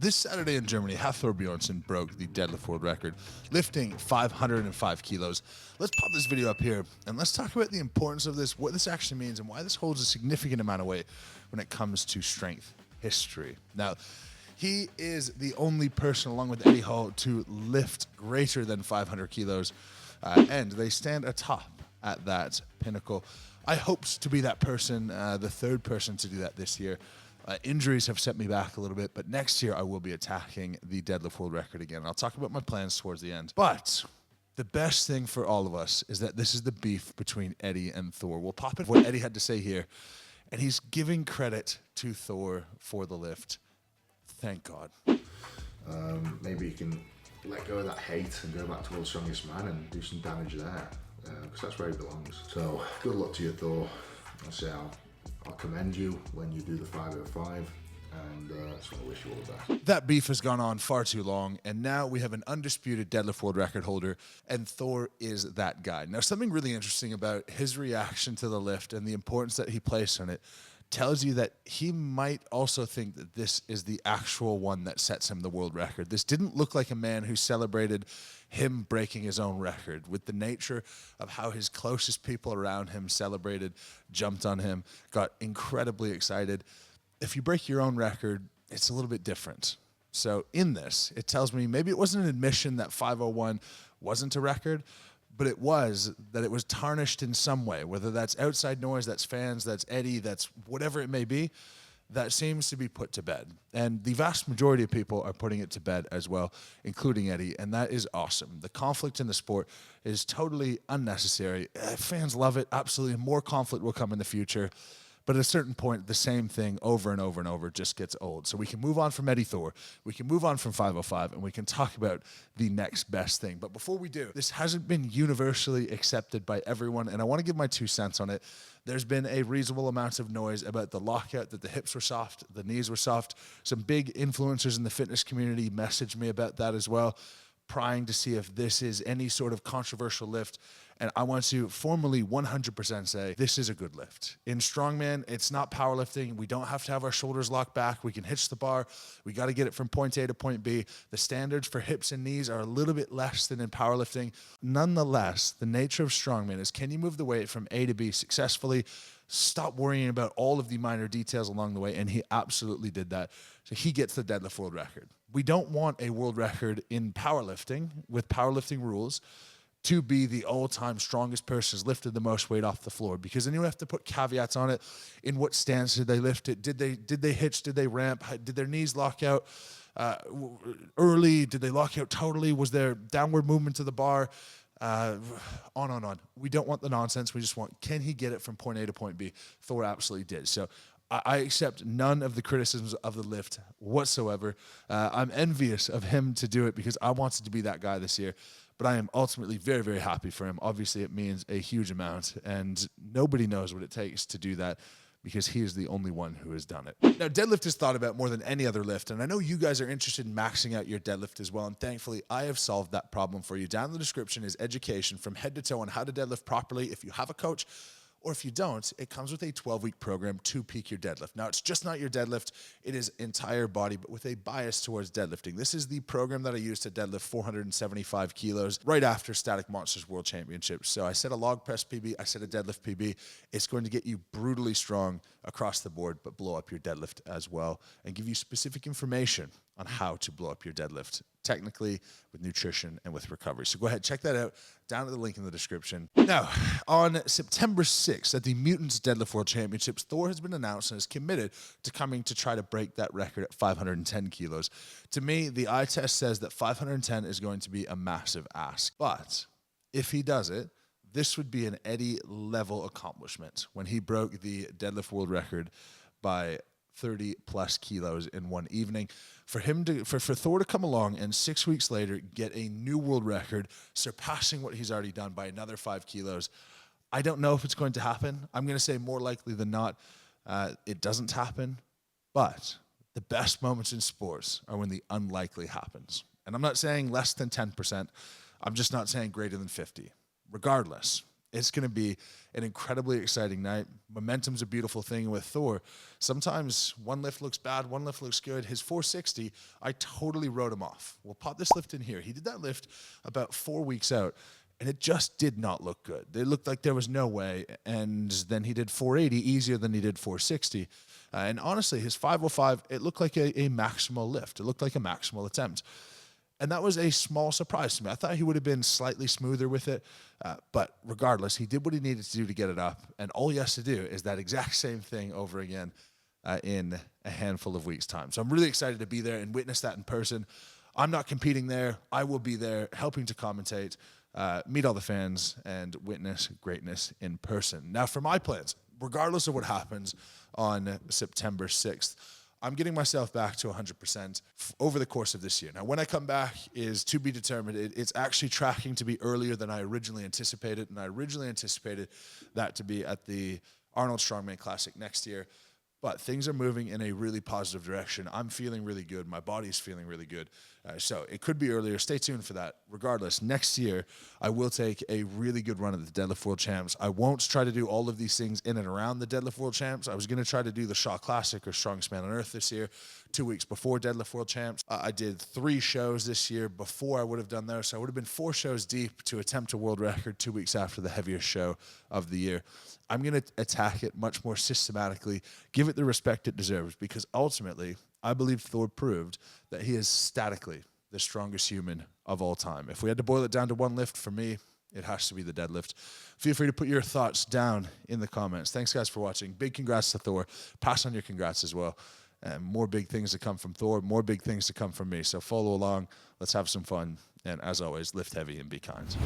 This Saturday in Germany, Thor broke the deadlift world record, lifting 505 kilos. Let's pop this video up here, and let's talk about the importance of this, what this actually means, and why this holds a significant amount of weight when it comes to strength history. Now, he is the only person, along with Eddie Hall, to lift greater than 500 kilos, and they stand atop at that pinnacle. I hoped to be that person, the third person to do that this year. Injuries have set me back a little bit, but next year I will be attacking the deadlift world record again. I'll talk about my plans towards the end. But the best thing for all of us is that this is the beef between Eddie and Thor. We'll pop in what Eddie had to say here, and he's giving credit to Thor for the lift. Thank God. Maybe you can let go of that hate and go back to World's Strongest Man and do some damage there, because that's where he belongs. So good luck to you, Thor. I'll commend you when you do the 505, and I just want to wish you all the best. That beef has gone on far too long, and now we have an undisputed deadlift world record holder, and Thor is that guy. Now, something really interesting about his reaction to the lift and the importance that he placed on it tells you that he might also think that this is the actual one that sets him the world record. This didn't look like a man who celebrated him breaking his own record, with the nature of how his closest people around him celebrated, jumped on him, got incredibly excited. If you break your own record, it's a little bit different. So in this, it tells me maybe it wasn't an admission that 501 wasn't a record, but it was tarnished in some way, whether that's outside noise, that's fans, that's Eddie, that's whatever it may be, that seems to be put to bed. And the vast majority of people are putting it to bed as well, including Eddie, and that is awesome. The conflict in the sport is totally unnecessary. Fans love it, absolutely. More conflict will come in the future. But at a certain point, the same thing over and over and over just gets old. So we can move on from Eddie Thor, we can move on from 505, and we can talk about the next best thing. But before we do, this hasn't been universally accepted by everyone, and I want to give my 2 cents on it. There's been a reasonable amount of noise about the lockout, that the hips were soft, the knees were soft. Some big influencers in the fitness community messaged me about that as well, prying to see if this is any sort of controversial lift. And I want to formally 100% say this is a good lift. In Strongman, it's not powerlifting. We don't have to have our shoulders locked back. We can hitch the bar. We got to get it from point A to point B. The standards for hips and knees are a little bit less than in powerlifting. Nonetheless, the nature of Strongman is, can you move the weight from A to B successfully? Stop worrying about all of the minor details along the way, and he absolutely did that. So he gets the deadlift world record. We don't want a world record in powerlifting with powerlifting rules to be the all-time strongest person who's lifted the most weight off the floor, because then you have to put caveats on it. In what stance did they lift it? Did they hitch? Did they ramp? Did their knees lock out early? Did they lock out totally? Was there downward movement to the bar? On and on. We don't want the nonsense. We just want, can he get it from point A to point B? Thor absolutely did. So I accept none of the criticisms of the lift whatsoever. I'm envious of him to do it because I wanted to be that guy this year. But I am ultimately very, very happy for him. Obviously, it means a huge amount, and nobody knows what it takes to do that because he is the only one who has done it. Now, deadlift is thought about more than any other lift, and I know you guys are interested in maxing out your deadlift as well, and thankfully, I have solved that problem for you. Down in the description is education from head to toe on how to deadlift properly. If you have a coach, or if you don't, it comes with a 12-week program to peak your deadlift. Now, it's just not your deadlift. It is entire body, but with a bias towards deadlifting. This is the program that I used to deadlift 475 kilos right after Static Monsters World Championships. So I set a log press PB, I set a deadlift PB. It's going to get you brutally strong across the board, but blow up your deadlift as well, and give you specific information on how to blow up your deadlift, technically, with nutrition and with recovery. So go ahead, check that out down at the link in the description. Now, on September 6th at the Mutants Deadlift World Championships, Thor has been announced and is committed to coming to try to break that record at 510 kilos. To me, the eye test says that 510 is going to be a massive ask. But if he does it, this would be an Eddie-level accomplishment when he broke the deadlift world record by 30 plus kilos in one evening. For Thor to come along and 6 weeks later get a new world record, surpassing what he's already done by another 5 kilos, I don't know if it's going to happen. I'm going to say more likely than not, it doesn't happen. But the best moments in sports are when the unlikely happens. And I'm not saying less than 10%. I'm just not saying greater than 50. Regardless, It's going to be an incredibly exciting night. Momentum's a beautiful thing with Thor. Sometimes one lift looks bad, one lift looks good. His 460, I totally wrote him off. We'll pop this lift in here. He did that lift about 4 weeks out, and it just did not look good. It looked like there was no way. And then he did 480 easier than he did 460. And honestly, his 505, it looked like a maximal lift. It looked like a maximal attempt. And that was a small surprise to me. I thought he would have been slightly smoother with it. But regardless, he did what he needed to do to get it up. And all he has to do is that exact same thing over again in a handful of weeks' time. So I'm really excited to be there and witness that in person. I'm not competing there. I will be there helping to commentate, meet all the fans, and witness greatness in person. Now, for my plans, regardless of what happens on September 6th, I'm getting myself back to 100% over the course of this year. Now, when I come back is to be determined. It's actually tracking to be earlier than I originally anticipated, and I originally anticipated that to be at the Arnold Strongman Classic next year. But things are moving in a really positive direction. I'm feeling really good. My body's feeling really good. So it could be earlier. Stay tuned for that. Regardless, next year, I will take a really good run at the Deadlift World Champs. I won't try to do all of these things in and around the Deadlift World Champs. I was going to try to do the Shaw Classic or Strongest Man on Earth this year, 2 weeks before Deadlift World Champs. I did 3 shows this year before I would have done those. So I would have been 4 shows deep to attempt a world record 2 weeks after the heaviest show of the year. I'm going to attack it much more systematically, give it the respect it deserves, because ultimately, I believe Thor proved that he is statically the strongest human of all time. If we had to boil it down to one lift, for me, it has to be the deadlift. Feel free to put your thoughts down in the comments. Thanks, guys, for watching. Big congrats to Thor. Pass on your congrats as well. And more big things to come from Thor, more big things to come from me. So follow along. Let's have some fun. And as always, lift heavy and be kind.